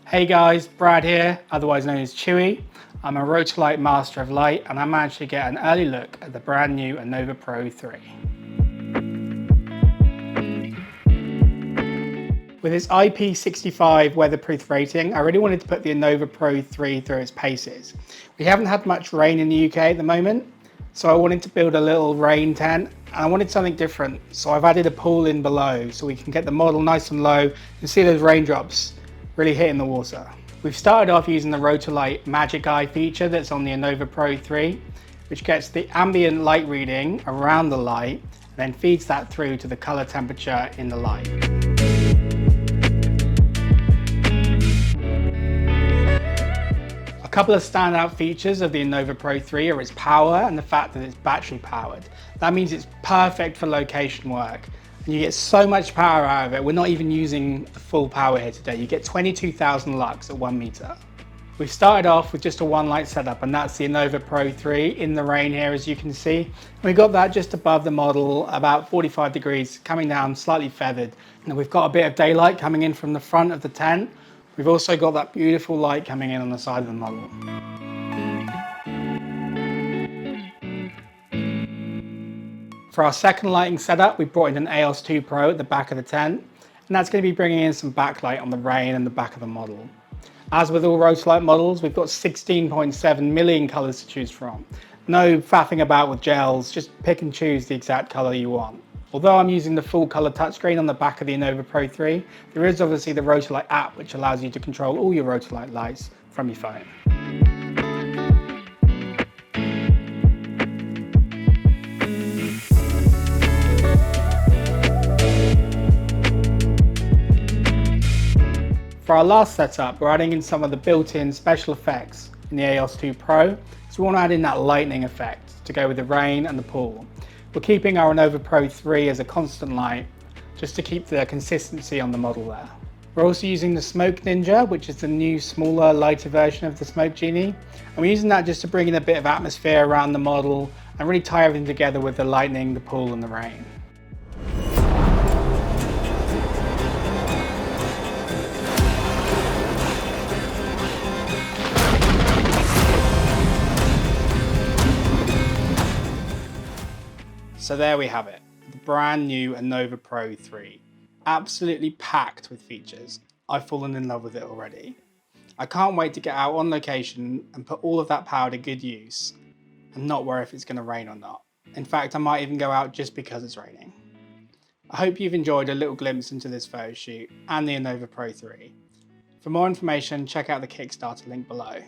Hey guys, Brad here, otherwise known as Chewy. I'm a Rotolight Master of Light and I managed to get an early look at the brand new Anova Pro 3. With its IP65 weatherproof rating, I really wanted to put the Anova Pro 3 through its paces. We haven't had much rain in the UK at the moment, so I wanted to build a little rain tent and I wanted something different. So I've added a pool in below so we can get the model nice and low and see those raindrops really hitting the water. We've started off using the Rotolight Magic Eye feature that's on the Anova Pro 3, which gets the ambient light reading around the light and then feeds that through to the color temperature in the light. A couple of standout features of the Anova Pro 3 are its power and the fact that it's battery powered. That means it's perfect for location work. And you get so much power out of it. We're not even using the full power here today. You get 22,000 lux at 1 meter. We've started off with just a one light setup, and that's the Anova Pro 3 in the rain here, as you can see. And we got that just above the model, about 45 degrees, coming down slightly feathered. And we've got a bit of daylight coming in from the front of the tent. We've also got that beautiful light coming in on the side of the model. For our second lighting setup, we brought in an EOS 2 Pro at the back of the tent, and that's going to be bringing in some backlight on the rain and the back of the model. As with all Rotolight models, we've got 16.7 million colors to choose from. No faffing about with gels, just pick and choose the exact color you want. Although I'm using the full color touchscreen on the back of the Anova Pro 3, there is obviously the Rotolight app which allows you to control all your Rotolight lights from your phone. For our last setup, we're adding in some of the built-in special effects in the EOS 2 Pro, so we want to add in that lightning effect to go with the rain and the pool. We're keeping our Anova Pro 3 as a constant light, just to keep the consistency on the model there. We're also using the Smoke Ninja, which is the new smaller, lighter version of the Smoke Genie, and we're using that just to bring in a bit of atmosphere around the model and really tie everything together with the lightning, the pool and the rain. So there we have it, the brand new Anova Pro 3. Absolutely packed with features. I've fallen in love with it already. I can't wait to get out on location and put all of that power to good use and not worry if it's going to rain or not. In fact, I might even go out just because it's raining. I hope you've enjoyed a little glimpse into this photo shoot and the Anova Pro 3. For more information, check out the Kickstarter link below.